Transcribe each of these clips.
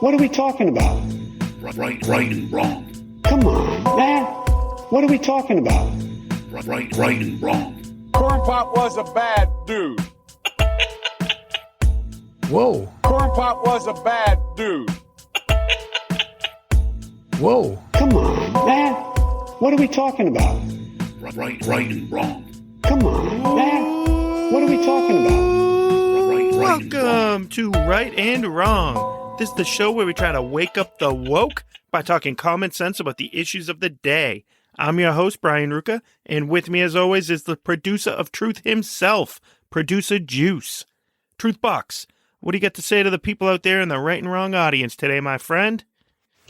What are we talking about? Right and wrong. Come on, man. What are we talking about? Right and wrong. Corn Pop was a bad dude. Whoa. Corn Pop was a bad dude. Whoa. Come on, man. What are we talking about? Right and wrong. Come on, man. What are we talking about? Right and wrong. Welcome to Right and Wrong. This is the show where we try to wake up the woke by talking common sense about the issues of the day. I'm your host, Brian Ruka, and with me as always is the producer of truth himself, Producer Juice. Truth Box, what do you got to say to the people out there in the Right and Wrong audience today, my friend?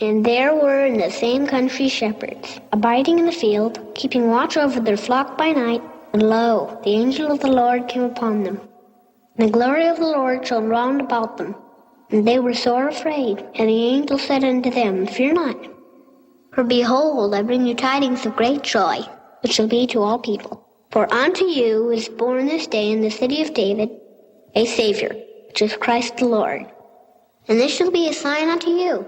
And there were in the same country shepherds, abiding in the field, keeping watch over their flock by night. And lo, the angel of the Lord came upon them. And the glory of the Lord shone round about them. And they were sore afraid. And the angel said unto them, Fear not. For behold, I bring you tidings of great joy, which shall be to all people. For unto you is born this day in the city of David a Savior, which is Christ the Lord. And this shall be a sign unto you.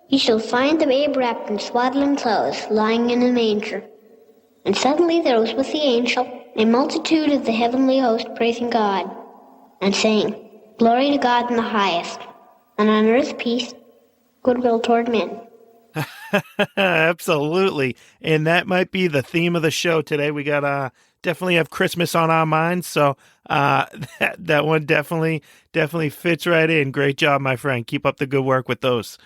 Ye shall find the babe wrapped in swaddling clothes, lying in a manger. And suddenly there was with the angel a multitude of the heavenly host praising God, and saying, Glory to God in the highest, and on earth peace, goodwill toward men. Absolutely. And that might be the theme of the show today. We got definitely have Christmas on our minds, so that one definitely fits right in. Great job, my friend. Keep up the good work with those.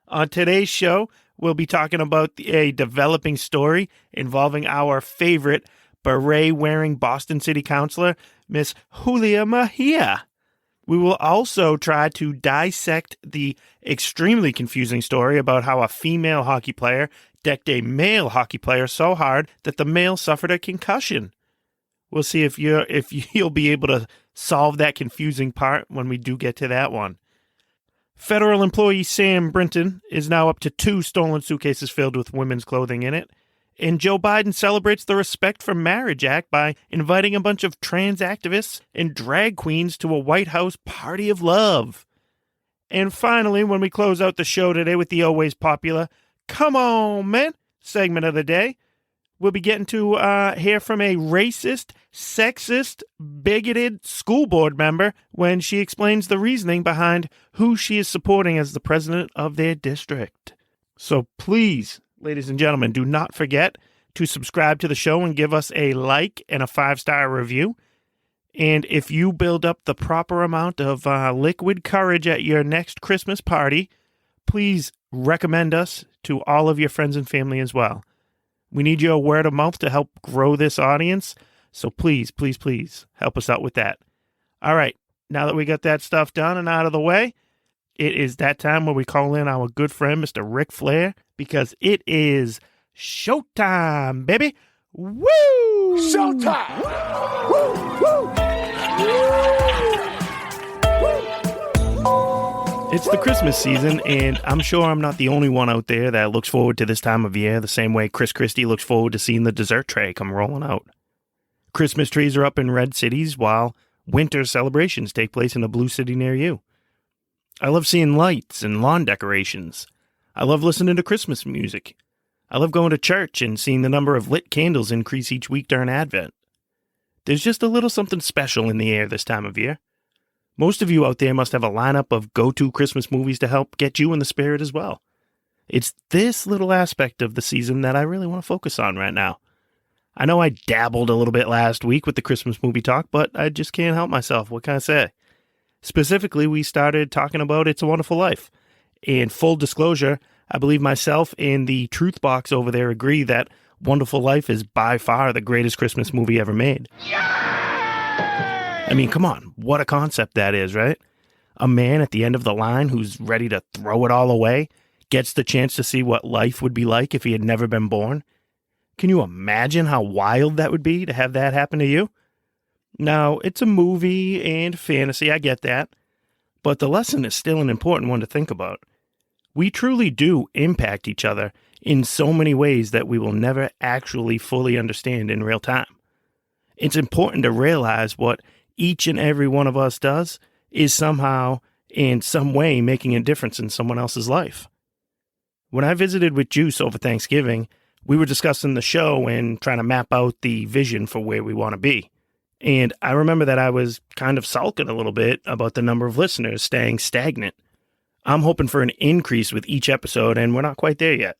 On today's show, we'll be talking about a developing story involving our favorite beret-wearing Boston City Councilor, Miss Julia Mejia. We will also try to dissect the extremely confusing story about how a female hockey player decked a male hockey player so hard that the male suffered a concussion. We'll see if you'll be able to solve that confusing part when we do get to that one. Federal employee Sam Brinton is now up to 2 stolen suitcases filled with women's clothing in it. And Joe Biden celebrates the Respect for Marriage Act by inviting a bunch of trans activists and drag queens to a White House party of love. And finally, when we close out the show today with the always popular Come On Man segment of the day, we'll be getting to hear from a racist, sexist, bigoted school board member when she explains the reasoning behind who she is supporting as the president of their district. So please, ladies and gentlemen, do not forget to subscribe to the show and give us a like and a 5-star review. And if you build up the proper amount of liquid courage at your next Christmas party, please recommend us to all of your friends and family as well. We need your word of mouth to help grow this audience, so please, please, please help us out with that. All right, now that we got that stuff done and out of the way, it is that time where we call in our good friend, Mr. Ric Flair, because it is showtime, baby. Woo! Showtime! Woo! Woo! It's the Christmas season, and I'm sure I'm not the only one out there that looks forward to this time of year the same way Chris Christie looks forward to seeing the dessert tray come rolling out. Christmas trees are up in red cities while winter celebrations take place in a blue city near you. I love seeing lights and lawn decorations. I love listening to Christmas music. I love going to church and seeing the number of lit candles increase each week during Advent. There's just a little something special in the air this time of year. Most of you out there must have a lineup of go-to Christmas movies to help get you in the spirit as well. It's this little aspect of the season that I really want to focus on right now. I know I dabbled a little bit last week with the Christmas movie talk, but I just can't help myself. What can I say? Specifically, we started talking about It's a Wonderful Life. And full disclosure, I believe myself and the Truth Box over there agree that Wonderful Life is by far the greatest Christmas movie ever made. I mean, come on, what a concept that is, right? A man at the end of the line who's ready to throw it all away gets the chance to see what life would be like if he had never been born. Can you imagine how wild that would be to have that happen to you? Now, it's a movie and fantasy, I get that, but the lesson is still an important one to think about. We truly do impact each other in so many ways that we will never actually fully understand in real time. It's important to realize what each and every one of us does is somehow in some way making a difference in someone else's life. When I visited with Juice over Thanksgiving, we were discussing the show and trying to map out the vision for where we want to be. And I remember that I was kind of sulking a little bit about the number of listeners staying stagnant. I'm hoping for an increase with each episode, and we're not quite there yet.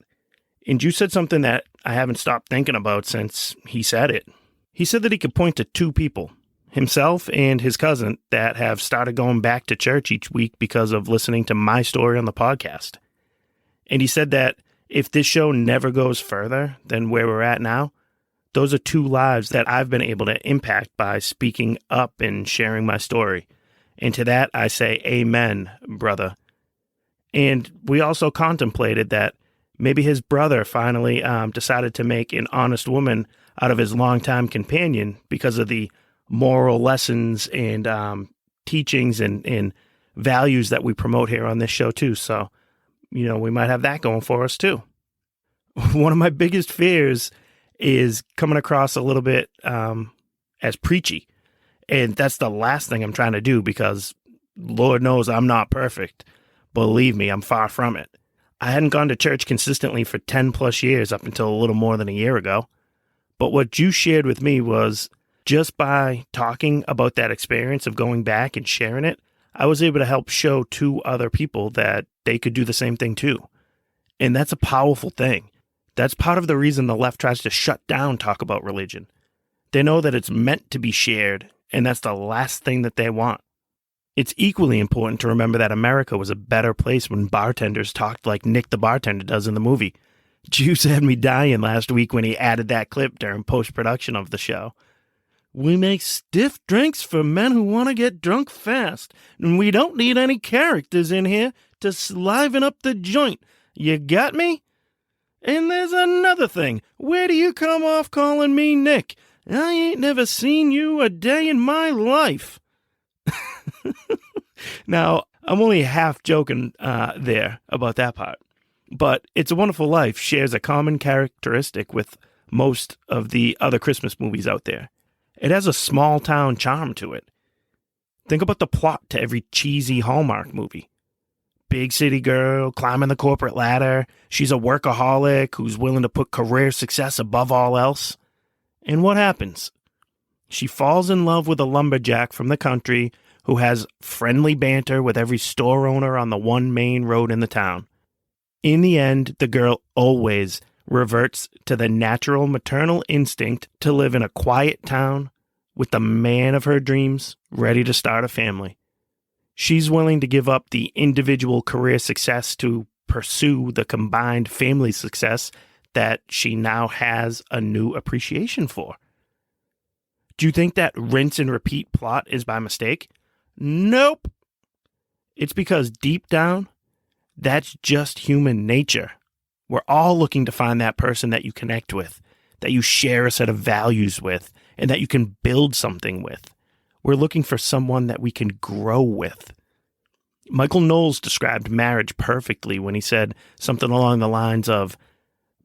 And Juice said something that I haven't stopped thinking about since he said it. He said that he could point to two people, himself and his cousin, that have started going back to church each week because of listening to my story on the podcast. And he said that if this show never goes further than where we're at now, those are two lives that I've been able to impact by speaking up and sharing my story. And to that, I say, amen, brother. And we also contemplated that maybe his brother finally decided to make an honest woman out of his longtime companion because of the moral lessons and teachings and values that we promote here on this show too. So, we might have that going for us too. One of my biggest fears is coming across a little bit as preachy. And that's the last thing I'm trying to do because Lord knows I'm not perfect. Believe me, I'm far from it. I hadn't gone to church consistently for 10 plus years up until a little more than a year ago. But what you shared with me was just by talking about that experience of going back and sharing it, I was able to help show two other people that they could do the same thing too. And that's a powerful thing. That's part of the reason the left tries to shut down talk about religion. They know that it's meant to be shared, and that's the last thing that they want. It's equally important to remember that America was a better place when bartenders talked like Nick the bartender does in the movie. Juice had me dying last week when he added that clip during post-production of the show. We make stiff drinks for men who want to get drunk fast, and we don't need any characters in here to liven up the joint. You got me? And there's another thing. Where do you come off calling me Nick? I ain't never seen you a day in my life. Now, I'm only half joking there about that part. But It's a Wonderful Life shares a common characteristic with most of the other Christmas movies out there. It has a small-town charm to it. Think about the plot to every cheesy Hallmark movie. Big city girl, climbing the corporate ladder. She's a workaholic who's willing to put career success above all else. And what happens? She falls in love with a lumberjack from the country who has friendly banter with every store owner on the one main road in the town. In the end, the girl always reverts to the natural maternal instinct to live in a quiet town with the man of her dreams ready to start a family. She's willing to give up the individual career success to pursue the combined family success that she now has a new appreciation for. Do you think that rinse and repeat plot is by mistake? Nope. It's because deep down, that's just human nature. We're all looking to find that person that you connect with, that you share a set of values with, and that you can build something with. We're looking for someone that we can grow with. Michael Knowles described marriage perfectly when he said something along the lines of,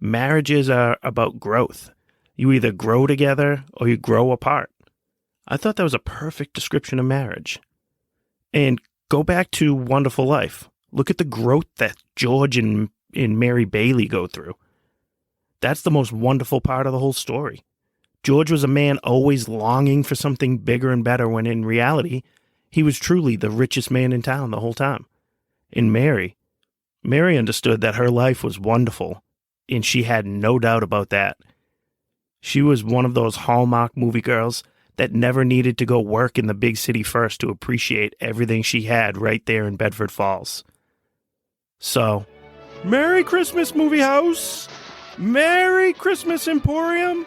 marriages are about growth. You either grow together or you grow apart. I thought that was a perfect description of marriage. And go back to Wonderful Life. Look at the growth that George and Mary Bailey go through. That's the most wonderful part of the whole story. George was a man always longing for something bigger and better when in reality, he was truly the richest man in town the whole time. And Mary understood that her life was wonderful, and she had no doubt about that. She was one of those Hallmark movie girls that never needed to go work in the big city first to appreciate everything she had right there in Bedford Falls. So, Merry Christmas, Movie House! Merry Christmas, Emporium!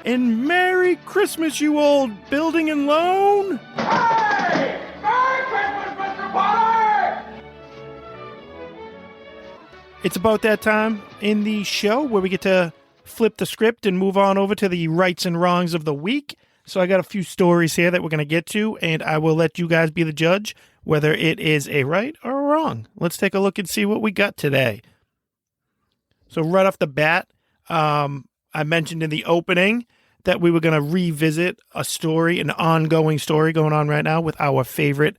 And Merry Christmas, you old building and loan! Hey! Merry Christmas, Mr. Potter! It's about that time in the show where we get to flip the script and move on over to the rights and wrongs of the week. So I got a few stories here that we're going to get to, and I will let you guys be the judge whether it is a right or a wrong. Let's take a look and see what we got today. So right off the bat, I mentioned in the opening that we were going to revisit a story, an ongoing story going on right now with our favorite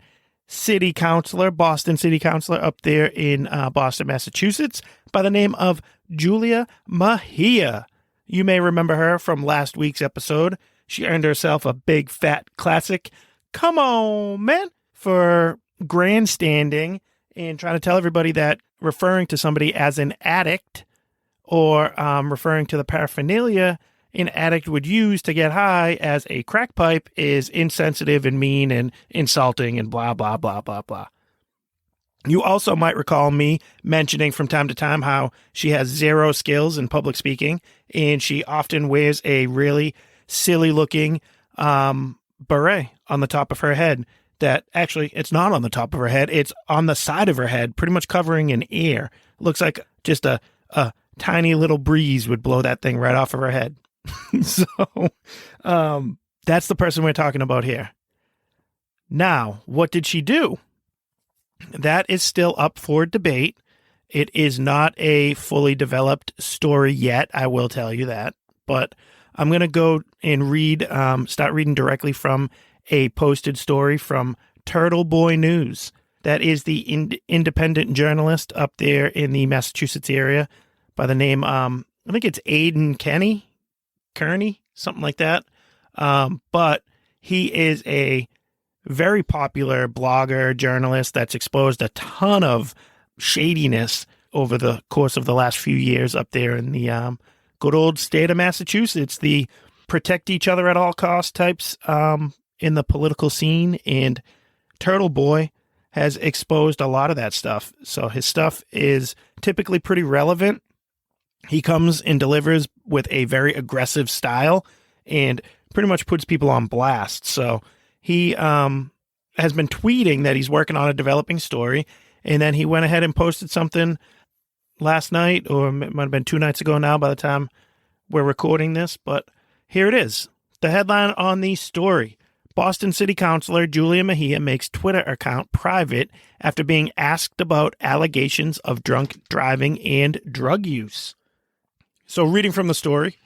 city councilor, Boston City Councilor up there in Boston, Massachusetts, by the name of Julia Mejia. You may remember her from last week's episode. She earned herself a big fat classic, "Come on, man," for grandstanding and trying to tell everybody that referring to somebody as an addict or referring to the paraphernalia an addict would use to get high as a crack pipe is insensitive and mean and insulting and blah, blah, blah, blah, blah. You also might recall me mentioning from time to time how she has zero skills in public speaking, and she often wears a really silly-looking beret on the top of her head that actually, it's not on the top of her head. It's on the side of her head, pretty much covering an ear. Looks like just a tiny little breeze would blow that thing right off of her head. So that's the person we're talking about here. Now, what did she do? That is still up for debate. It is not a fully developed story yet, I will tell you that. But I'm going to go and start reading directly from a posted story from Turtle Boy News. That is the independent journalist up there in the Massachusetts area by the name, I think it's Aidan Kearney, something like that. But he is a very popular blogger, journalist that's exposed a ton of shadiness over the course of the last few years up there in the good old state of Massachusetts, the protect each other at all costs types in the political scene. And Turtle Boy has exposed a lot of that stuff. So his stuff is typically pretty relevant. He comes and delivers with a very aggressive style and pretty much puts people on blast. So he has been tweeting that he's working on a developing story, and then he went ahead and posted something last night, or it might have been 2 nights ago now by the time we're recording this, but here it is. The headline on the story: Boston City Councilor Julia Mejia makes Twitter account private after being asked about allegations of drunk driving and drug use. So reading from the story,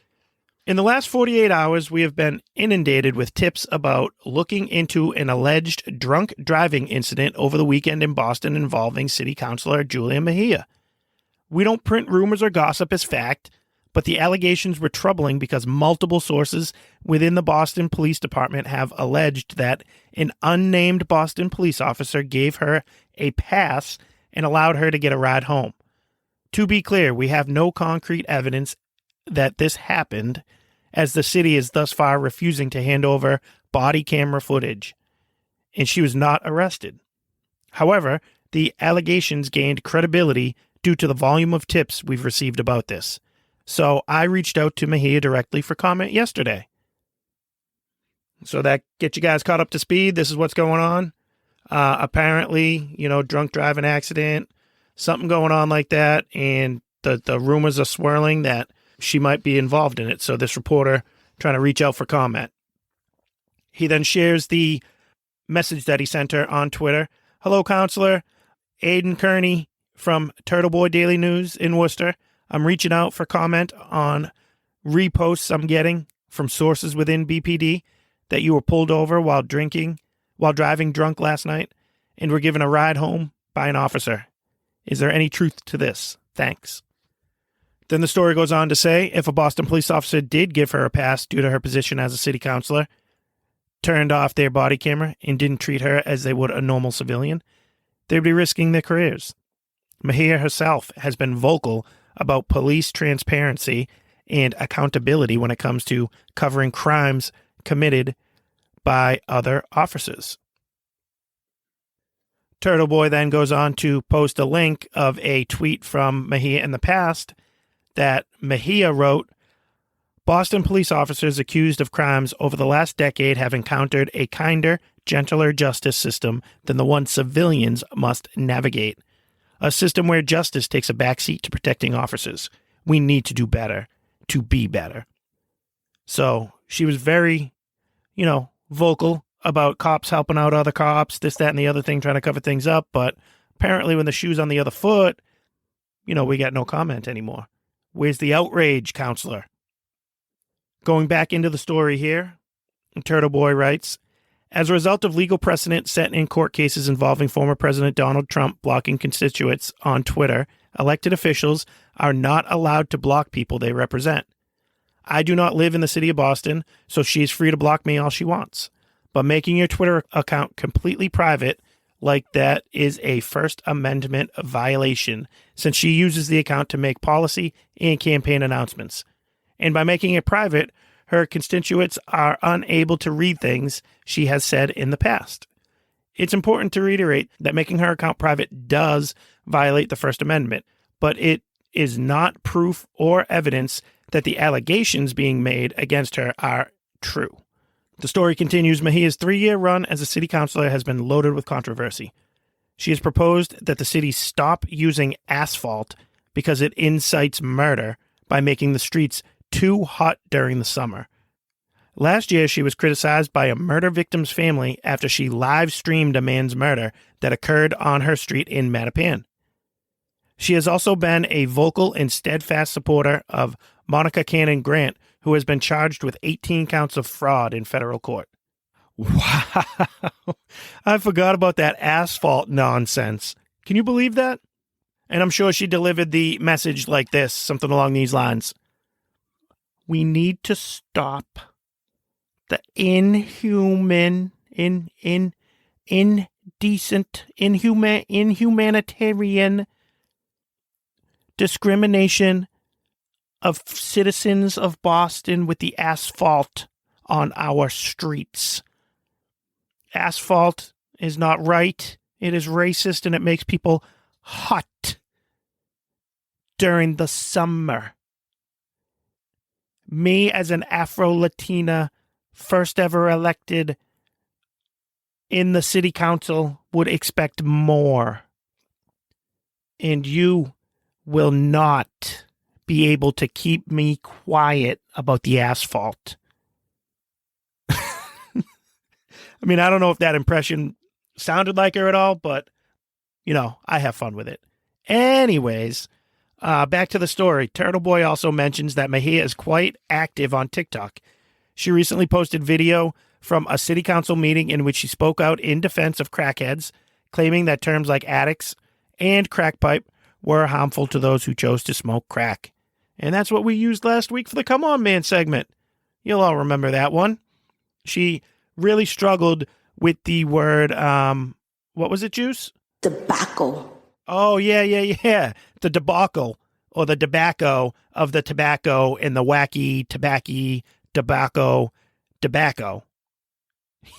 in the last 48 hours, we have been inundated with tips about looking into an alleged drunk driving incident over the weekend in Boston involving City Councilor Julia Mejia. We don't print rumors or gossip as fact, but the allegations were troubling because multiple sources within the Boston Police Department have alleged that an unnamed Boston police officer gave her a pass and allowed her to get a ride home. To be clear, we have no concrete evidence that this happened, as the city is thus far refusing to hand over body camera footage, and she was not arrested. However, the allegations gained credibility due to the volume of tips we've received about this. So I reached out to Mejia directly for comment yesterday. So that gets you guys caught up to speed. This is what's going on. Apparently, drunk driving accident, something going on like that, and the rumors are swirling that she might be involved in it. So this reporter trying to reach out for comment. He then shares the message that he sent her on Twitter. Hello, Counselor. Aidan Kearney from Turtle Boy Daily News in Worcester. I'm reaching out for comment on reposts I'm getting from sources within BPD that you were pulled over while driving drunk last night and were given a ride home by an officer. Is there any truth to this? Thanks. Then the story goes on to say, if a Boston police officer did give her a pass due to her position as a city councilor, turned off their body camera, and didn't treat her as they would a normal civilian, they'd be risking their careers. Mejia herself has been vocal about police transparency and accountability when it comes to covering crimes committed by other officers. Turtle Boy then goes on to post a link of a tweet from Mejia in the past that Mejia wrote, Boston police officers accused of crimes over the last decade have encountered a kinder, gentler justice system than the one civilians must navigate. A system where justice takes a backseat to protecting officers. We need to do better to be better. So she was very, vocal about cops helping out other cops, this, that, and the other thing, trying to cover things up. But apparently when the shoe's on the other foot, we got no comment anymore. Where's the outrage, Counselor? Going back into the story here, Turtle Boy writes, As a result of legal precedent set in court cases involving former President Donald Trump blocking constituents on Twitter, elected officials are not allowed to block people they represent. I do not live in the city of Boston, so she is free to block me all she wants. But making your Twitter account completely private like that is a First Amendment violation, since she uses the account to make policy and campaign announcements. And by making it private, her constituents are unable to read things she has said in the past. It's important to reiterate that making her account private does violate the First Amendment, but it is not proof or evidence that the allegations being made against her are true. The story continues. Mejia's 3-year run as a city councilor has been loaded with controversy. She has proposed that the city stop using asphalt because it incites murder by making the streets too hot during the summer. Last year, she was criticized by a murder victim's family after she live-streamed a man's murder that occurred on her street in Mattapan. She has also been a vocal and steadfast supporter of Monica Cannon Grant, who has been charged with 18 counts of fraud in federal court. Wow. I forgot about that asphalt nonsense. Can you believe that? And I'm sure she delivered the message like this, something along these lines. We need to stop the inhumanitarian discrimination of citizens of Boston with the asphalt on our streets. Asphalt is not right. It is racist, and it makes people hot during the summer. Me, as an Afro-Latina, first ever elected in the city council, would expect more. And you will not be able to keep me quiet about the asphalt. I mean, I don't know if that impression sounded like her at all, but, you know, I have fun with it. Anyways, back to the story. Turtle Boy also mentions that Mejia is quite active on TikTok. She recently posted video from a city council meeting in which she spoke out in defense of crackheads, claiming that terms like addicts and crack pipe were harmful to those who chose to smoke crack. And that's what we used last week for the Come On Man segment. You'll all remember that one. She really struggled with the word, what was it, Juice? Debacle. Oh, yeah. The debacle, or the tobacco of the tobacco and the wacky tobacco.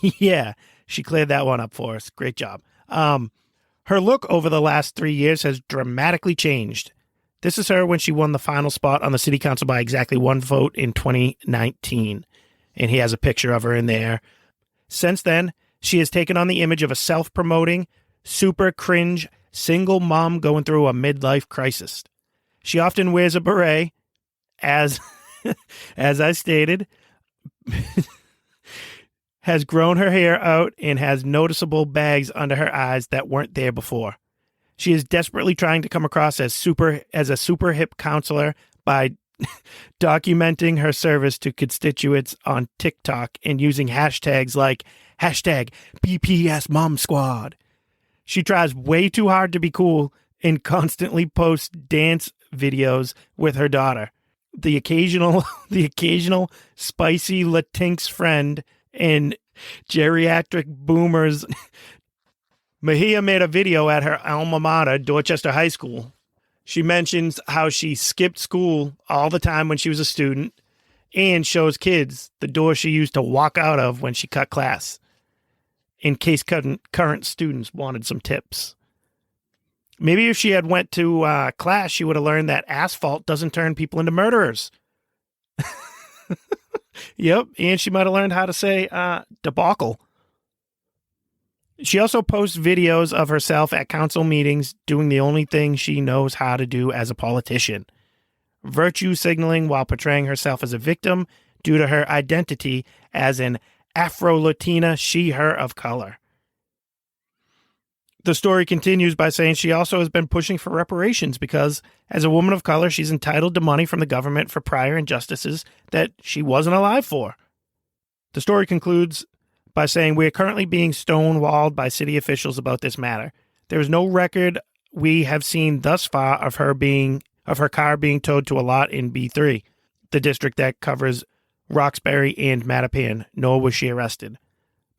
Yeah, she cleared that one up for us. Great job. Her look over the last 3 years has dramatically changed. This is her when she won the final spot on the city council by exactly 1 vote in 2019. And he has a picture of her in there. Since then, she has taken on the image of a self-promoting, super cringe, single mom going through a midlife crisis. She often wears a beret, as I stated, has grown her hair out, and has noticeable bags under her eyes that weren't there before. She is desperately trying to come across as a super hip counselor by documenting her service to constituents on TikTok and using hashtags like hashtag BPS Mom Squad. She tries way too hard to be cool and constantly posts dance videos with her daughter. The occasional spicy Latinx friend and geriatric boomers. Mejia made a video at her alma mater, Dorchester High School. She mentions how she skipped school all the time when she was a student and shows kids the door she used to walk out of when she cut class, in case current students wanted some tips. Maybe if she had went to class, she would have learned that asphalt doesn't turn people into murderers. Yep, and she might have learned how to say debacle. She also posts videos of herself at council meetings doing the only thing she knows how to do as a politician, virtue signaling while portraying herself as a victim due to her identity as an Afro-Latina she/her of color. The story continues by saying she also has been pushing for reparations because, as a woman of color, she's entitled to money from the government for prior injustices that she wasn't alive for. The story concludes by saying, "We are currently being stonewalled by city officials about this matter. There is no record we have seen thus far of her car being towed to a lot in B3, the district that covers Roxbury and Mattapan, nor was she arrested.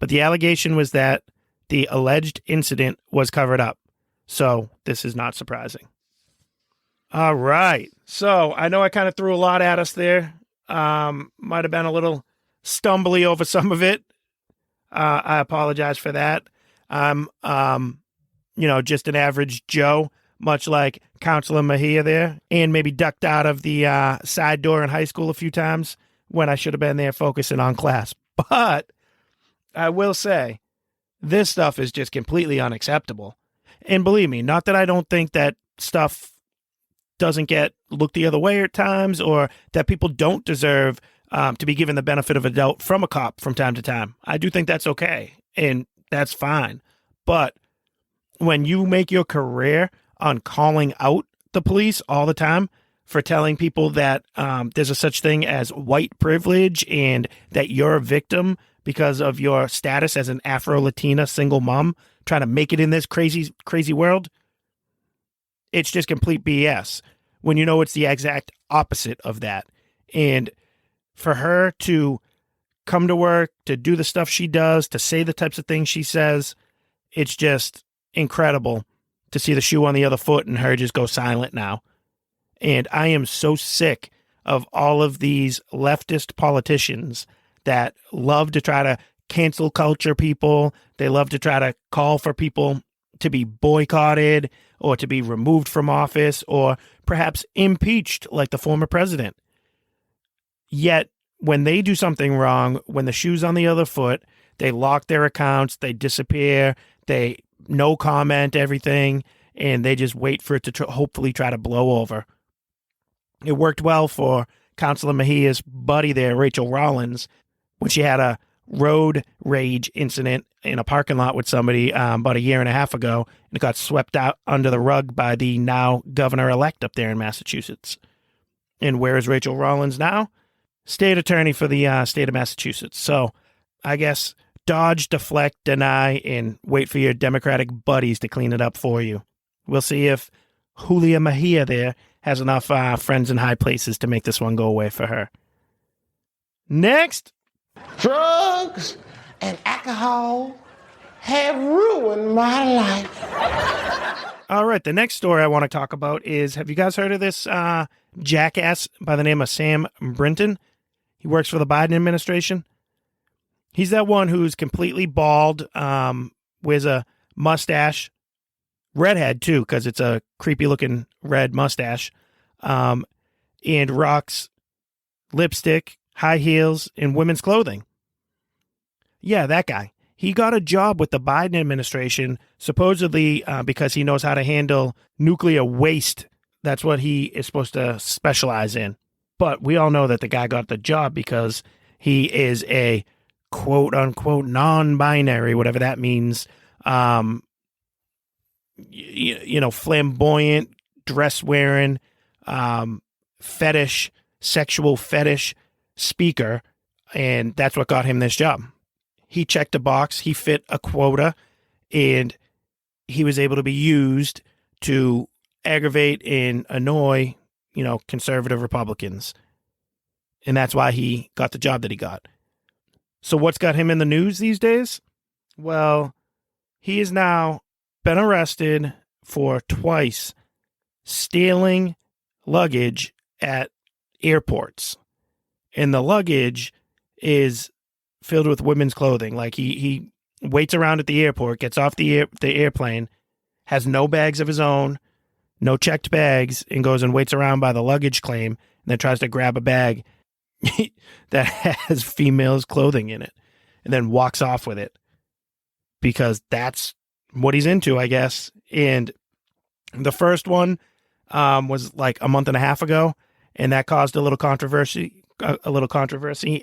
But the allegation was that the alleged incident was covered up. So this is not surprising." All right. So I know I kind of threw a lot at us there. Might have been a little stumbly over some of it. I apologize for that. I'm, just an average Joe, much like Councilor Mejia there, and maybe ducked out of the side door in high school a few times when I should have been there focusing on class. But I will say, this stuff is just completely unacceptable. And believe me, not that I don't think that stuff doesn't get looked the other way at times, or that people don't deserve to be given the benefit of a doubt from a cop from time to time. I do think that's okay, and that's fine. But when you make your career on calling out the police all the time for telling people that there's a such thing as white privilege and that you're a victim because of your status as an Afro-Latina single mom trying to make it in this crazy, crazy world, it's just complete BS when you know it's the exact opposite of that. And for her to come to work, to do the stuff she does, to say the types of things she says, it's just incredible to see the shoe on the other foot and her just go silent now. And I am so sick of all of these leftist politicians that love to try to cancel culture people. They love to try to call for people to be boycotted or to be removed from office or perhaps impeached like the former president. Yet when they do something wrong, when the shoe's on the other foot, they lock their accounts, they disappear, they no comment everything, and they just wait for it to hopefully try to blow over. It worked well for Councilor Mejia's buddy there, Rachel Rollins, when she had a road rage incident in a parking lot with somebody about a year and a half ago, and it got swept out under the rug by the now governor-elect up there in Massachusetts. And where is Rachel Rollins now? State attorney for the state of Massachusetts. So I guess dodge, deflect, deny, and wait for your Democratic buddies to clean it up for you. We'll see if Julia Mejia there has enough friends in high places to make this one go away for her. Next. Drugs and alcohol have ruined my life. All right, the next story I want to talk about is, have you guys heard of this jackass by the name of Sam Brinton? He works for the Biden administration. He's that one who's completely bald, wears a mustache, redhead too, because it's a creepy-looking red mustache, and rocks lipstick, high heels, and women's clothing. Yeah, that guy. He got a job with the Biden administration, supposedly because he knows how to handle nuclear waste. That's what he is supposed to specialize in. But we all know that the guy got the job because he is a quote-unquote non-binary, whatever that means, flamboyant, dress-wearing, sexual fetish speaker, and that's what got him this job. He checked a box, he fit a quota, and he was able to be used to aggravate and annoy, conservative Republicans. And that's why he got the job that he got. So what's got him in the news these days? Well, he has now been arrested for twice stealing luggage at airports. And the luggage is filled with women's clothing. Like he waits around at the airport, gets off the airplane, has no bags of his own, no checked bags, and goes and waits around by the luggage claim, and then tries to grab a bag that has females' clothing in it, and then walks off with it because that's what he's into, I guess. And the first one was like a month and a half ago, and that caused a little controversy,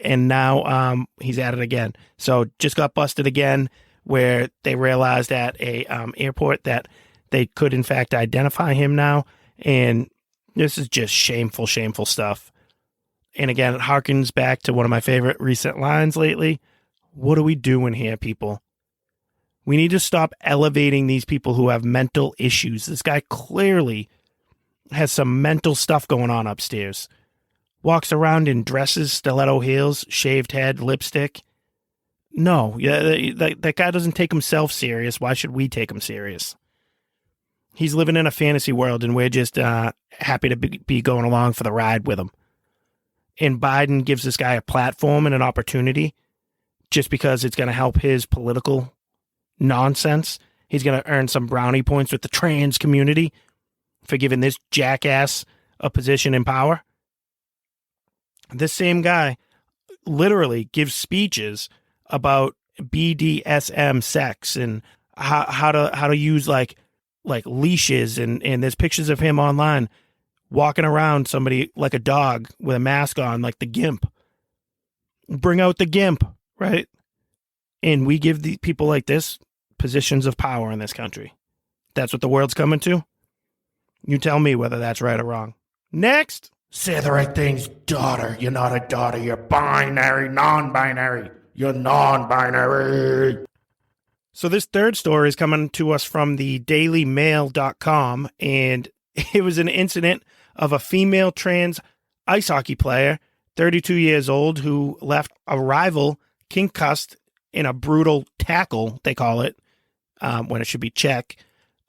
and now he's at it again. So just got busted again, where they realized at a airport that they could in fact identify him now, and this is just shameful stuff. And again, it harkens back to one of my favorite recent lines lately. What are we doing here, people? We need to stop elevating these people who have mental issues. This guy clearly has some mental stuff going on upstairs. Walks around in dresses, stiletto heels, shaved head, lipstick. No, that guy doesn't take himself serious. Why should we take him serious? He's living in a fantasy world, and we're just happy to be going along for the ride with him. And Biden gives this guy a platform and an opportunity just because it's going to help his political nonsense. He's going to earn some brownie points with the trans community for giving this jackass a position in power. This same guy literally gives speeches about BDSM sex and how to use like leashes, and there's pictures of him online walking around somebody like a dog with a mask on, like the gimp. Bring out the gimp, right? And we give the people like this positions of power in this country. That's what the world's coming to. You tell me whether that's right or wrong. Next. Say the right things, daughter. You're not a daughter. You're binary, non-binary. You're non-binary. So this third story is coming to us from the dailymail.com, and it was an incident of a female trans ice hockey player, 32 years old, who left a rival concussed in a brutal tackle, they call it, when it should be check.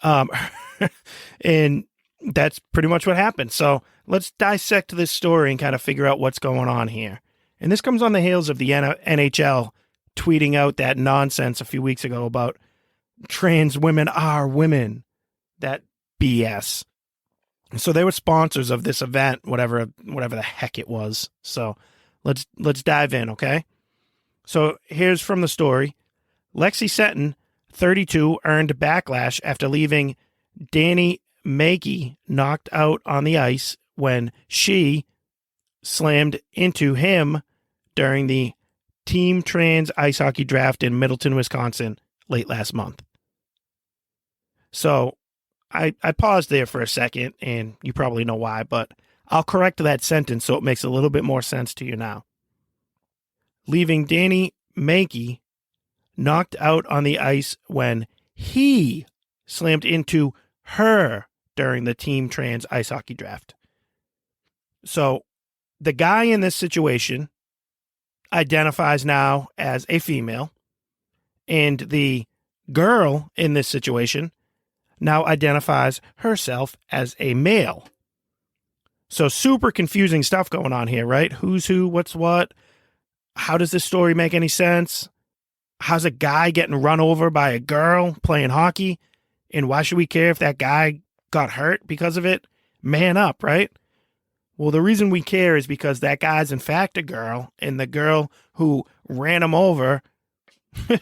And that's pretty much what happened. So let's dissect this story and kind of figure out what's going on here. And this comes on the heels of the NHL tweeting out that nonsense a few weeks ago about trans women are women. That BS. So they were sponsors of this event, whatever the heck it was. So let's dive in, okay? So here's from the story. Lexi Seton, 32, earned backlash after leaving Danny Mejia knocked out on the ice when she slammed into him during the Team Trans Ice Hockey Draft in Middleton, Wisconsin late last month. So I paused there for a second, and you probably know why, but I'll correct that sentence so it makes a little bit more sense to you now. Leaving Danny Mejia knocked out on the ice when he slammed into her during the Team Trans Ice Hockey Draft. So the guy in this situation identifies now as a female, and the girl in this situation now identifies herself as a male. So super confusing stuff going on here, right? Who's who, what's what? How does this story make any sense? How's a guy getting run over by a girl playing hockey? And why should we care if that guy got hurt because of it? Man up, right? Well, the reason we care is because that guy's in fact a girl, and the girl who ran him over,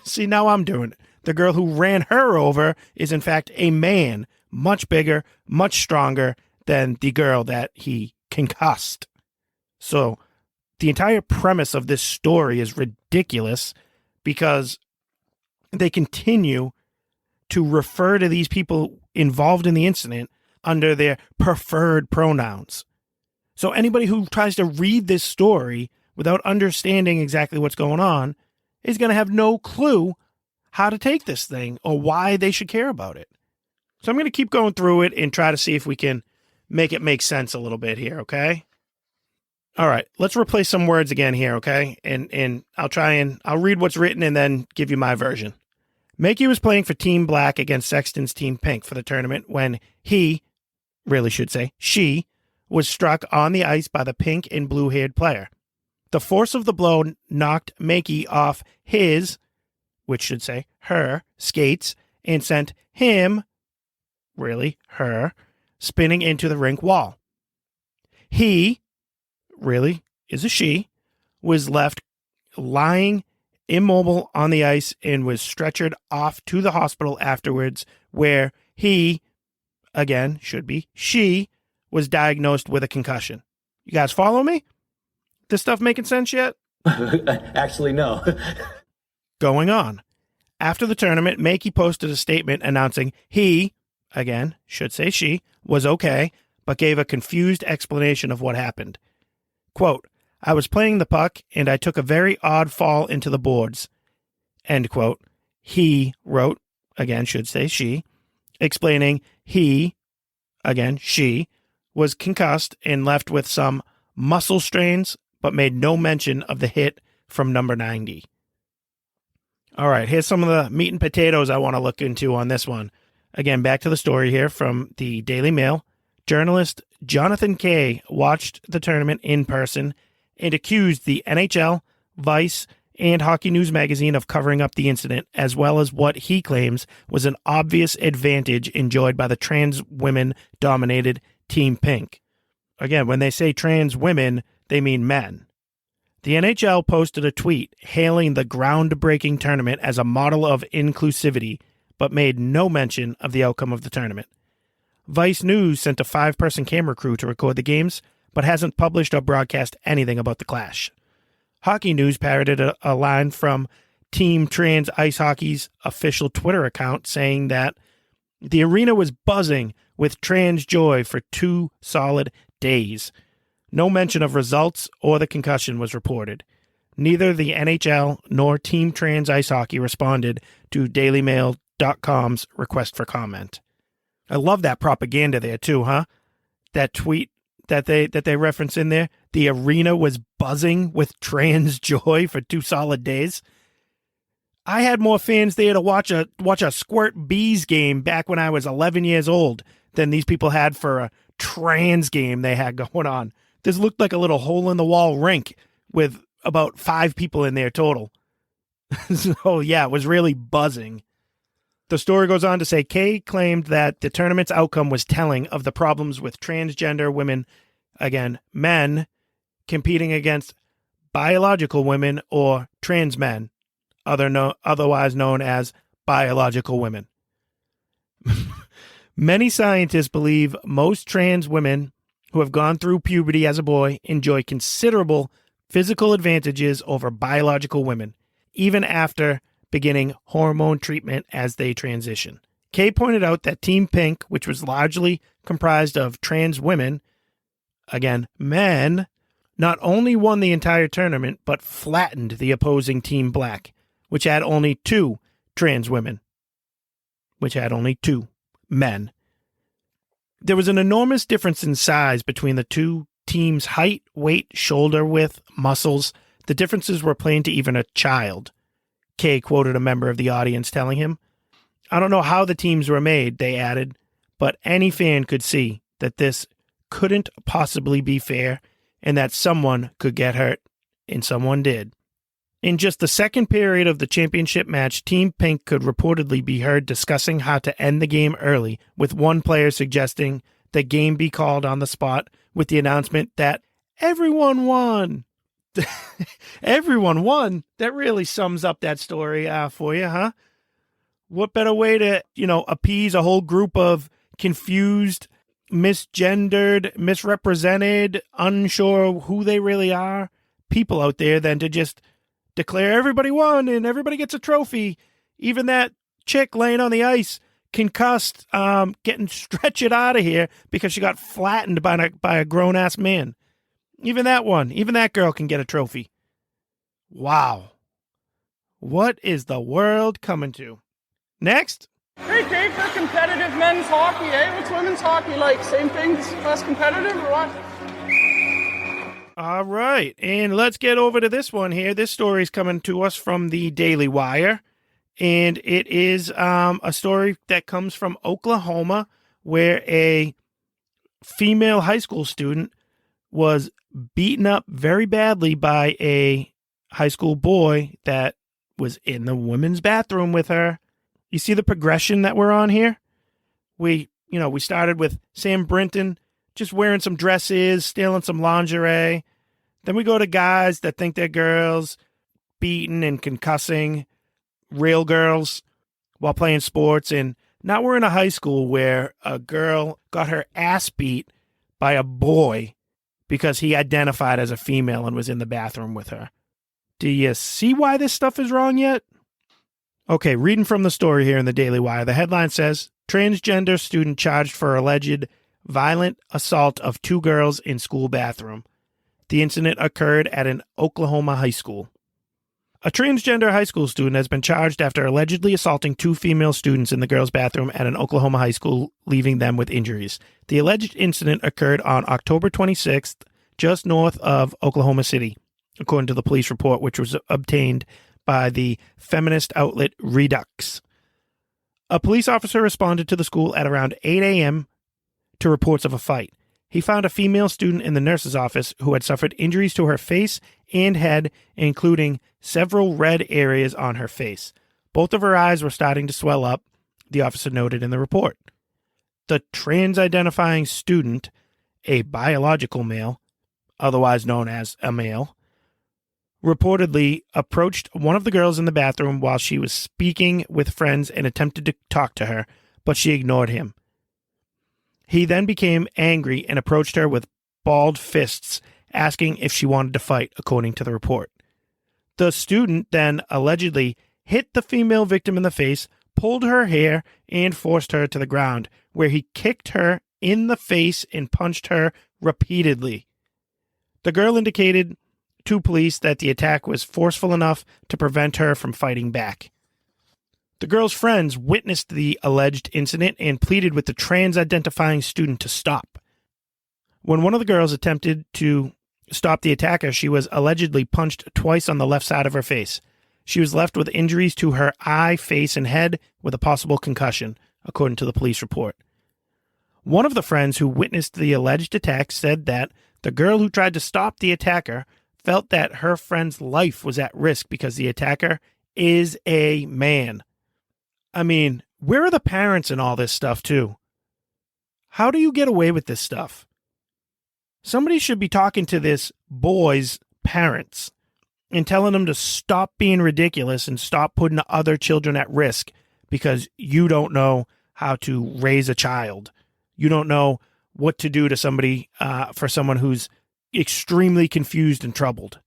see, now I'm doing it. The girl who ran her over is in fact a man, much bigger, much stronger than the girl that he concussed. So the entire premise of this story is ridiculous because they continue to refer to these people involved in the incident under their preferred pronouns. So anybody who tries to read this story without understanding exactly what's going on is going to have no clue how to take this thing or why they should care about it. So I'm going to keep going through it and try to see if we can make it make sense a little bit here, okay? All right, let's replace some words again here, okay? And I'll read what's written and then give you my version. Mejia was playing for Team Black against Sexton's Team Pink for the tournament when she, was struck on the ice by the pink and blue-haired player. The force of the blow knocked Mejia off his, which should say her, skates and sent him, her, spinning into the rink wall. He, is a she, was left lying immobile on the ice and was stretchered off to the hospital afterwards, where he, again, should be she, was diagnosed with a concussion. You guys follow me? This stuff making sense yet? Actually, no. Going on. After the tournament, Mejia posted a statement announcing he, again, should say she, was okay, but gave a confused explanation of what happened. Quote, I was playing the puck, and I took a very odd fall into the boards. end quote. He wrote, again, should say she, explaining he, again, she, was concussed and left with some muscle strains, but made no mention of the hit from number 90. All right, here's some of the meat and potatoes I want to look into on this one. Again, back to the story here from the Daily Mail. Journalist Jonathan Kay watched the tournament in person and accused the NHL, Vice, and Hockey News magazine of covering up the incident, as well as what he claims was an obvious advantage enjoyed by the trans women-dominated Team Pink. Again, when they say trans women, they mean men. The NHL posted a tweet hailing the groundbreaking tournament as a model of inclusivity, but made no mention of the outcome of the tournament. Vice News sent a 5-person camera crew to record the games, but hasn't published or broadcast anything about the clash. Hockey News parroted a line from Team Trans Ice Hockey's official Twitter account saying that the arena was buzzing with trans joy for 2 solid days. No mention of results or the concussion was reported. Neither the NHL nor Team Trans Ice Hockey responded to DailyMail.com's request for comment. I love that propaganda there too, huh? That tweet that they reference in there. The arena was buzzing with trans joy for 2 solid days. I had more fans there to watch a Squirt Bees game back when I was 11 years old than these people had for a trans game they had going on. This looked like a little hole-in-the-wall rink with about 5 people in there total. So, yeah, it was really buzzing. The story goes on to say Kay claimed that the tournament's outcome was telling of the problems with transgender women, again, men, competing against biological women or trans men, otherwise known as biological women. Many scientists believe most trans women who have gone through puberty as a boy enjoy considerable physical advantages over biological women, even after beginning hormone treatment as they transition. Kay pointed out that Team Pink, which was largely comprised of trans women, again, men, not only won the entire tournament, but flattened the opposing Team Black, which had only 2 trans women, which had only 2 men. There was an enormous difference in size between the 2 teams' height, weight, shoulder width, muscles. The differences were plain to even a child. Kay quoted a member of the audience telling him, "I don't know how the teams were made," they added, "but any fan could see that this couldn't possibly be fair and that someone could get hurt, and someone did." In just the second period of the championship match, Team Pink could reportedly be heard discussing how to end the game early, with one player suggesting the game be called on the spot with the announcement that everyone won. Everyone won? That really sums up that story for you, huh? What better way to, appease a whole group of confused, misgendered, misrepresented, unsure who they really are people out there than to just declare everybody won and everybody gets a trophy. Even that chick laying on the ice, concussed, getting stretched out of here because she got flattened by a grown-ass man. Even that girl can get a trophy. Wow. What is the world coming to? Next. Hey, Kate, for competitive men's hockey, eh? What's women's hockey like? Same thing, just less competitive or what? All right, and let's get over to this one here. This story is coming to us from the Daily Wire, and it is a story that comes from Oklahoma, where a female high school student was beaten up very badly by a high school boy that was in the women's bathroom with her. You see the progression that we're on here? We started with Sam Brinton just wearing some dresses, stealing some lingerie. Then we go to guys that think they're girls, beating and concussing real girls while playing sports. And now we're in a high school where a girl got her ass beat by a boy because he identified as a female and was in the bathroom with her. Do you see why this stuff is wrong yet? Okay, reading from the story here in the Daily Wire, the headline says, transgender student charged for alleged violent assault of 2 girls in school bathroom. The incident occurred at an Oklahoma high school. A transgender high school student has been charged after allegedly assaulting 2 female students in the girls' bathroom at an Oklahoma high school, leaving them with injuries. The alleged incident occurred on October 26th, just north of Oklahoma City, according to the police report, which was obtained by the feminist outlet Redux. A police officer responded to the school at around 8 a.m. to reports of a fight. He found a female student in the nurse's office who had suffered injuries to her face and head, including several red areas on her face. Both of her eyes were starting to swell up, the officer noted in the report. The trans-identifying student, a biological male, otherwise known as a male, reportedly approached one of the girls in the bathroom while she was speaking with friends and attempted to talk to her, but she ignored him. He then became angry and approached her with balled fists, asking if she wanted to fight, according to the report. The student then allegedly hit the female victim in the face, pulled her hair, and forced her to the ground, where he kicked her in the face and punched her repeatedly. The girl indicated to police that the attack was forceful enough to prevent her from fighting back. The girl's friends witnessed the alleged incident and pleaded with the trans-identifying student to stop. When one of the girls attempted to stop the attacker, she was allegedly punched twice on the left side of her face. She was left with injuries to her eye, face, and head with a possible concussion, according to the police report. One of the friends who witnessed the alleged attack said that the girl who tried to stop the attacker felt that her friend's life was at risk because the attacker is a man. I mean, where are the parents in all this stuff, too? How do you get away with this stuff? Somebody should be talking to this boy's parents and telling them to stop being ridiculous and stop putting other children at risk because you don't know how to raise a child. You don't know what to do to somebody, for someone who's extremely confused and troubled.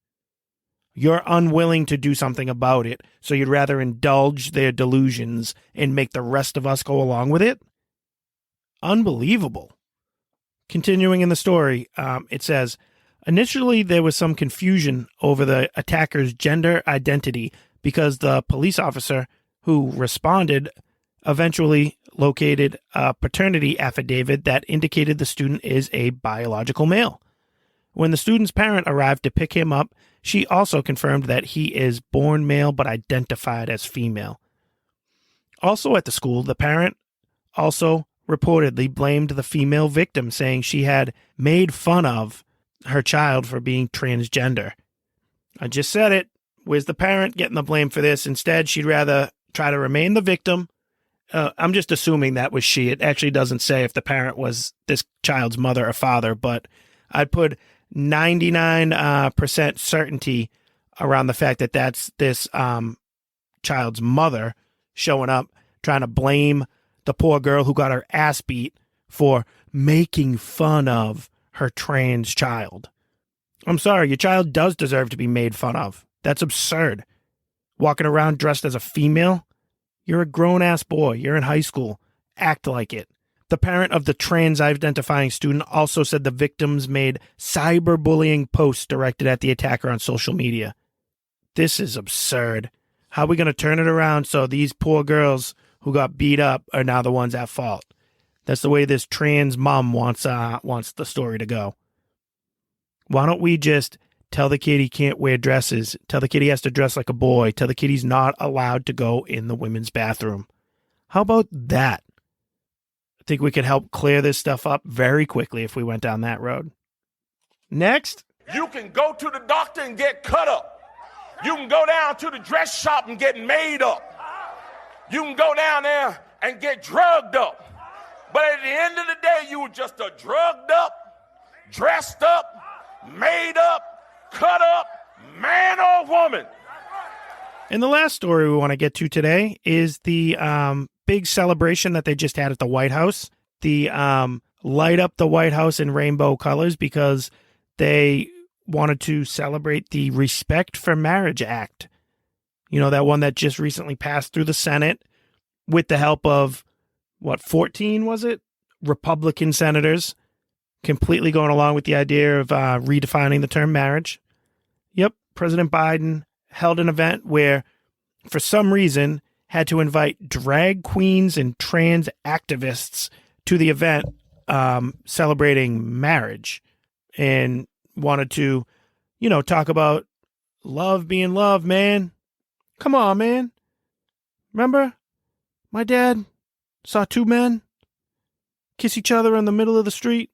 You're unwilling to do something about it, so you'd rather indulge their delusions and make the rest of us go along with it? Unbelievable. Continuing in the story, it says, initially there was some confusion over the attacker's gender identity because the police officer who responded eventually located a paternity affidavit that indicated the student is a biological male. When the student's parent arrived to pick him up, she also confirmed that he is born male but identified as female. Also at the school, the parent also reportedly blamed the female victim, saying she had made fun of her child for being transgender. I just said it. Where's the parent getting the blame for this? Instead, she'd rather try to remain the victim. I'm just assuming that was she. It actually doesn't say if the parent was this child's mother or father, but I'd put 99% certainty around the fact that that's this child's mother showing up, trying to blame the poor girl who got her ass beat for making fun of her trans child. I'm sorry, your child does deserve to be made fun of. That's absurd. Walking around dressed as a female? You're a grown-ass boy. You're in high school. Act like it. The parent of the trans-identifying student also said the victims made cyberbullying posts directed at the attacker on social media. This is absurd. How are we going to turn it around so these poor girls who got beat up are now the ones at fault? That's the way this trans mom wants the story to go. Why don't we just tell the kid he can't wear dresses, tell the kid he has to dress like a boy, tell the kid he's not allowed to go in the women's bathroom? How about that? I think we could help clear this stuff up very quickly if we went down that road. Next. You can go to the doctor and get cut up. You can go down to the dress shop and get made up. You can go down there and get drugged up. But at the end of the day, you were just a drugged up, dressed up, made up, cut up man or woman. And the last story we want to get to today is the big celebration that they just had at the White House. The light up the White House in rainbow colors because they wanted to celebrate the Respect for Marriage Act. You know, that one that just recently passed through the Senate with the help of, 14 was it? Republican senators completely going along with the idea of redefining the term marriage. Yep, President Biden held an event where, for some reason, had to invite drag queens and trans activists to the event celebrating marriage, and wanted to, talk about love being love, man. Come on, man. Remember? My dad saw two men kiss each other in the middle of the street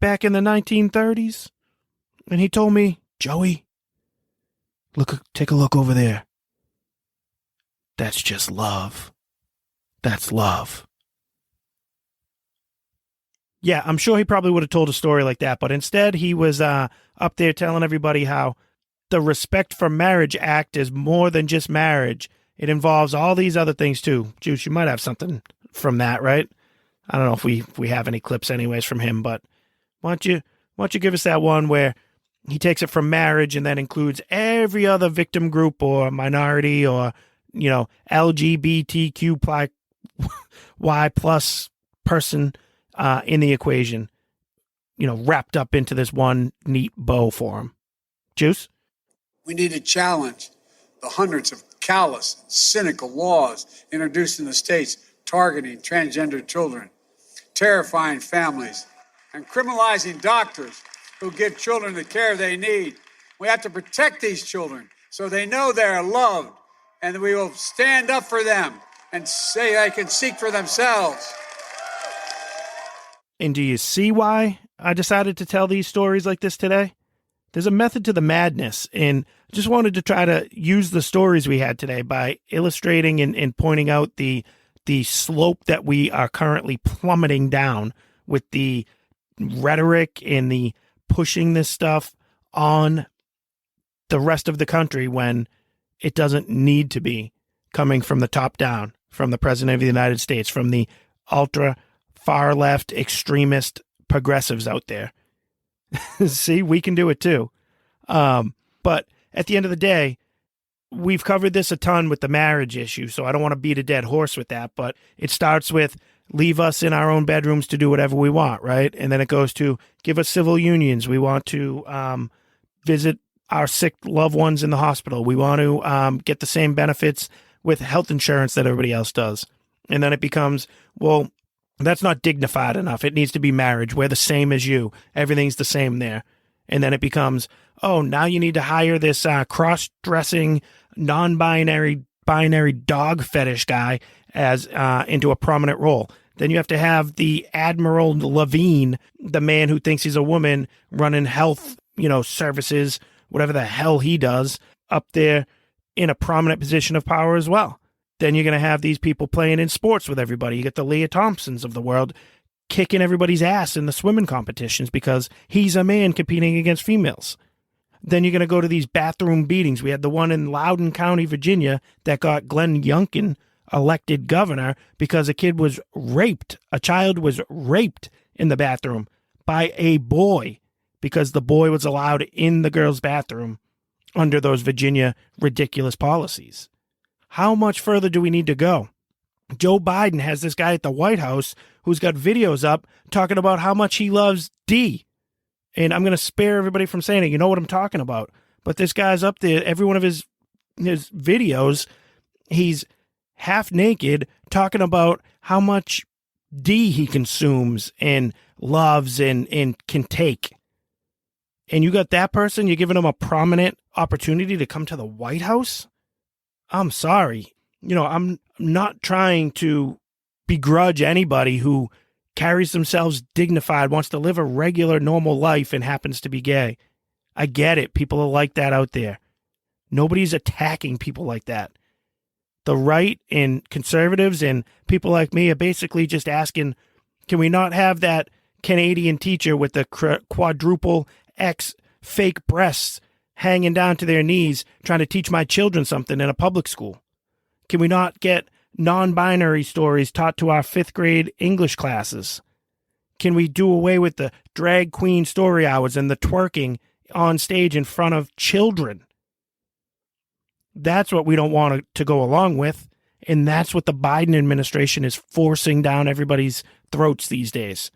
back in the 1930s. And he told me, Joey, take a look over there. That's just love. That's love. Yeah, I'm sure he probably would have told a story like that, but instead he was up there telling everybody how the Respect for Marriage Act is more than just marriage. It involves all these other things too. Juice, you might have something from that, right? I don't know if we have any clips anyways from him, but why don't you give us that one where he takes it from marriage and then includes every other victim group or minority or, LGBTQY plus person in the equation, wrapped up into this one neat bow for him. Juice? We need to challenge the hundreds of callous, cynical laws introduced in the states targeting transgender children, terrifying families, and criminalizing doctors who give children the care they need. We have to protect these children so they know they're loved, and we will stand up for them and say they can seek for themselves. And do you see why I decided to tell these stories like this today? There's a method to the madness, and I just wanted to try to use the stories we had today by illustrating and pointing out the slope that we are currently plummeting down with the rhetoric and the pushing this stuff on the rest of the country when it doesn't need to be coming from the top down, from the President of the United States, from the ultra far left extremist progressives out there. See, we can do it too. But at the end of the day, we've covered this a ton with the marriage issue, so I don't want to beat a dead horse with that, but it starts with leave us in our own bedrooms to do whatever we want, right? And then it goes to give us civil unions. We want to visit our sick loved ones in the hospital. We want to get the same benefits with health insurance that everybody else does. And then it becomes, well, that's not dignified enough. It needs to be marriage. We're the same as you. Everything's the same there. And then it becomes, oh, now you need to hire this cross-dressing, non-binary dog fetish guy as into a prominent role. Then you have to have the Admiral Levine, the man who thinks he's a woman, running health, services, whatever the hell he does, up there in a prominent position of power as well. Then you're going to have these people playing in sports with everybody. You get the Leah Thompsons of the world kicking everybody's ass in the swimming competitions because he's a man competing against females. Then you're going to go to these bathroom beatings. We had the one in Loudoun County, Virginia, that got Glenn Youngkin elected governor because a kid was raped. A child was raped in the bathroom by a boy because the boy was allowed in the girl's bathroom under those Virginia ridiculous policies. How much further do we need to go? Joe Biden has this guy at the White House who's got videos up talking about how much he loves D. And I'm going to spare everybody from saying it. You know what I'm talking about. But this guy's up there. Every one of his videos, he's half naked talking about how much D he consumes and loves and can take. And you got that person, you're giving him a prominent opportunity to come to the White House? I'm sorry. I'm not trying to begrudge anybody who carries themselves dignified, wants to live a regular, normal life, and happens to be gay. I get it. People are like that out there. Nobody's attacking people like that. The right and conservatives and people like me are basically just asking, can we not have that Canadian teacher with the quadruple X fake breasts hanging down to their knees trying to teach my children something in a public school? Can we not get non-binary stories taught to our 5th grade English classes? Can we do away with the drag queen story hours and the twerking on stage in front of children? That's what we don't want to go along with, and that's what the Biden administration is forcing down everybody's throats these days.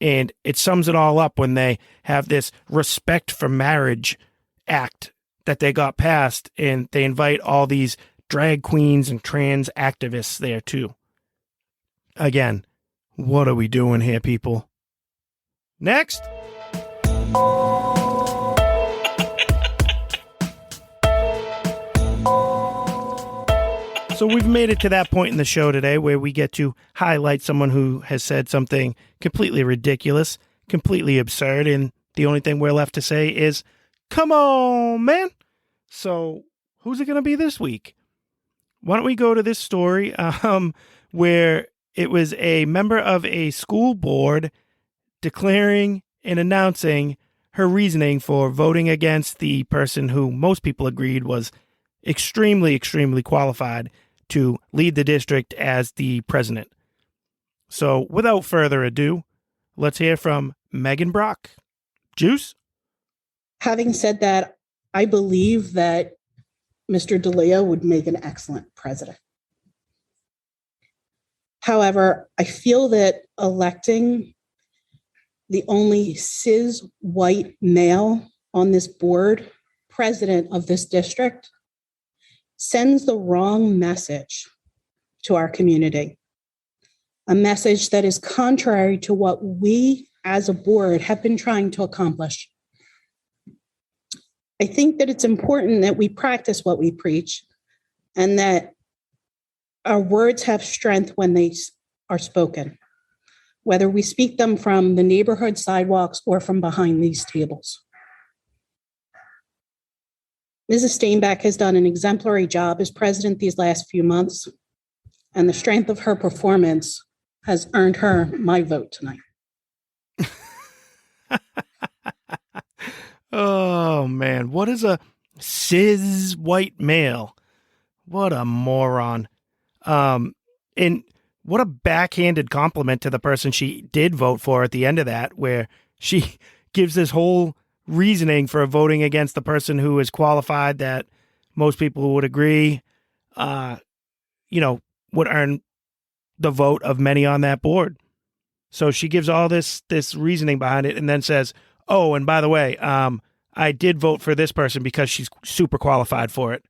And it sums it all up when they have this Respect for Marriage Act that they got passed, and they invite all these drag queens and trans activists there too. Again, what are we doing here, people? Next. So we've made it to that point in the show today where we get to highlight someone who has said something completely ridiculous, completely absurd, and the only thing we're left to say is, come on, man. So who's it going to be this week? Why don't we go to this story where it was a member of a school board declaring and announcing her reasoning for voting against the person who most people agreed was extremely, extremely qualified to lead the district as the president. So without further ado, let's hear from Megan Brock. Juice? Having said that, I believe that Mr. D'Elia would make an excellent president. However, I feel that electing the only cis white male on this board, president of this district, sends the wrong message to our community. A message that is contrary to what we as a board have been trying to accomplish. I think that it's important that we practice what we preach and that our words have strength when they are spoken, whether we speak them from the neighborhood sidewalks or from behind these tables. Mrs. Steinbeck has done an exemplary job as president these last few months, and the strength of her performance has earned her my vote tonight. Oh, man. What is a cis white male? What a moron. And what a backhanded compliment to the person she did vote for at the end of that, where she gives this whole reasoning for voting against the person who is qualified that most people would agree, would earn the vote of many on that board. So she gives all this reasoning behind it and then says, oh, and by the way, I did vote for this person because she's super qualified for it,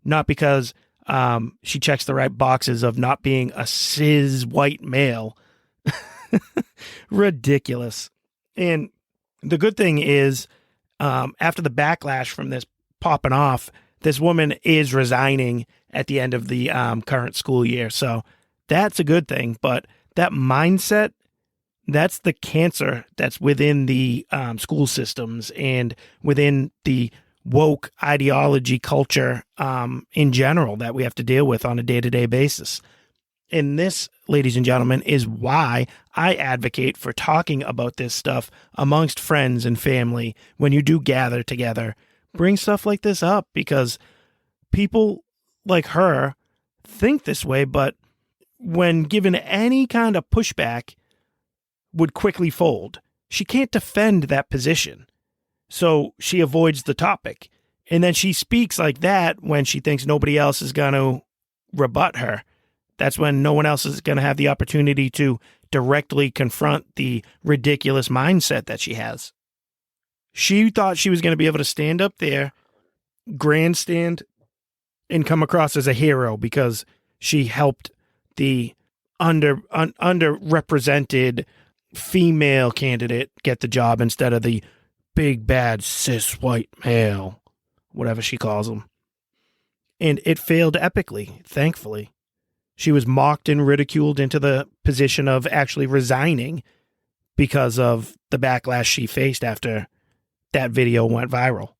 not because she checks the right boxes of not being a cis white male. Ridiculous. And the good thing is, after the backlash from this popping off, this woman is resigning at the end of the current school year. So that's a good thing. But that mindset, that's the cancer that's within the school systems and within the woke ideology culture in general that we have to deal with on a day-to-day basis. And this, ladies and gentlemen, is why I advocate for talking about this stuff amongst friends and family when you do gather together. Bring stuff like this up because people like her think this way, but when given any kind of pushback, would quickly fold. She can't defend that position, so she avoids the topic. And then she speaks like that when she thinks nobody else is going to rebut her. That's when no one else is going to have the opportunity to directly confront the ridiculous mindset that she has. She thought she was going to be able to stand up there, grandstand, and come across as a hero because she helped the underrepresented female candidate get the job instead of the big bad cis white male, whatever she calls him. And it failed epically, thankfully. She was mocked and ridiculed into the position of actually resigning because of the backlash she faced after that video went viral.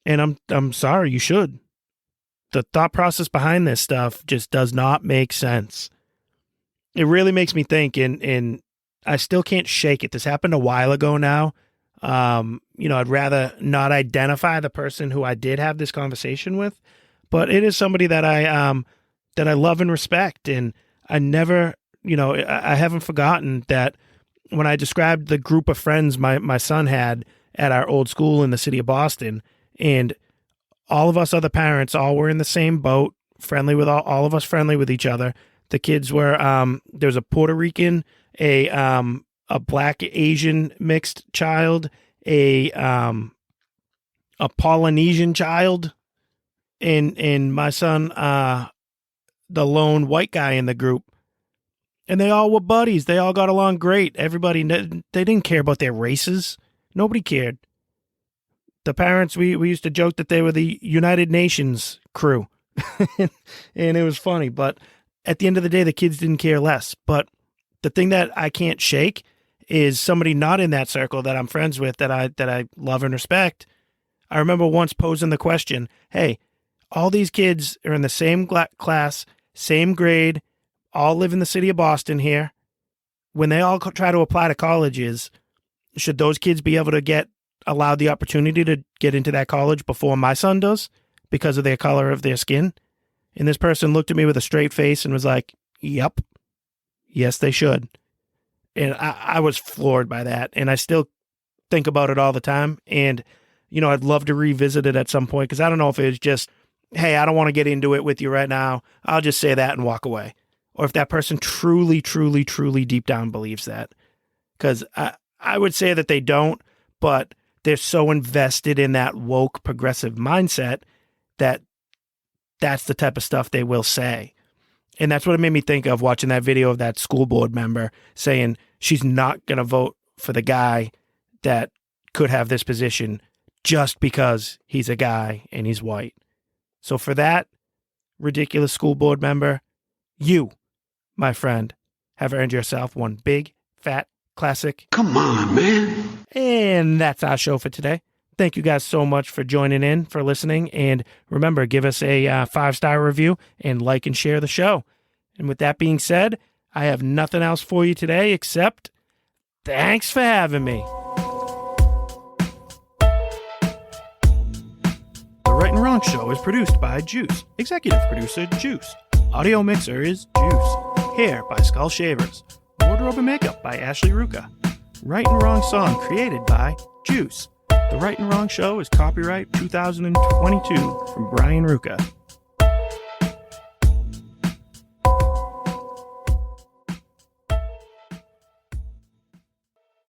And I'm sorry, you should. The thought process behind this stuff just does not make sense. It really makes me think, and I still can't shake it. This happened a while ago now. I'd rather not identify the person who I did have this conversation with, but it is somebody that I love and respect. And I never, I haven't forgotten that when I described the group of friends my son had at our old school in the city of Boston, and all of us other parents all were in the same boat, friendly with all of us, friendly with each other. The kids were, there was a Puerto Rican, a Black Asian mixed child, a a Polynesian child and my son, the lone white guy in the group. And they all were buddies. They all got along great. Everybody, they didn't care about their races. Nobody cared. The parents, we used to joke that they were the United Nations crew. And it was funny. But at the end of the day, the kids didn't care less. But the thing that I can't shake is somebody not in that circle that I'm friends with, that I love and respect. I remember once posing the question, hey, all these kids are in the same class, same grade, all live in the city of Boston here. When they all try to apply to colleges, should those kids be able to get allowed the opportunity to get into that college before my son does because of their color of their skin? And this person looked at me with a straight face and was like, yep, yes, they should. And I was floored by that. And I still think about it all the time. And, you know, I'd love to revisit it at some point, because I don't know if it was just, hey, I don't want to get into it with you right now. I'll just say that and walk away. Or if that person truly, truly, truly deep down believes that. Because I would say that they don't, but they're so invested in that woke progressive mindset that that's the type of stuff they will say. And that's what it made me think of watching that video of that school board member saying she's not going to vote for the guy that could have this position just because he's a guy and he's white. So for that ridiculous school board member, you, my friend, have earned yourself one big, fat, classic. Come on, man. And that's our show for today. Thank you guys so much for joining in, for listening. And remember, give us a 5-star review and like and share the show. And with that being said, I have nothing else for you today except thanks for having me. The Right and Wrong Show is produced by Juice. Executive producer, Juice. Audio mixer is Juice. Hair by Skull Shavers. Wardrobe and makeup by Ashley Ruka. Right and Wrong song created by Juice. The Right and Wrong Show is copyright 2022 from Brian Ruka.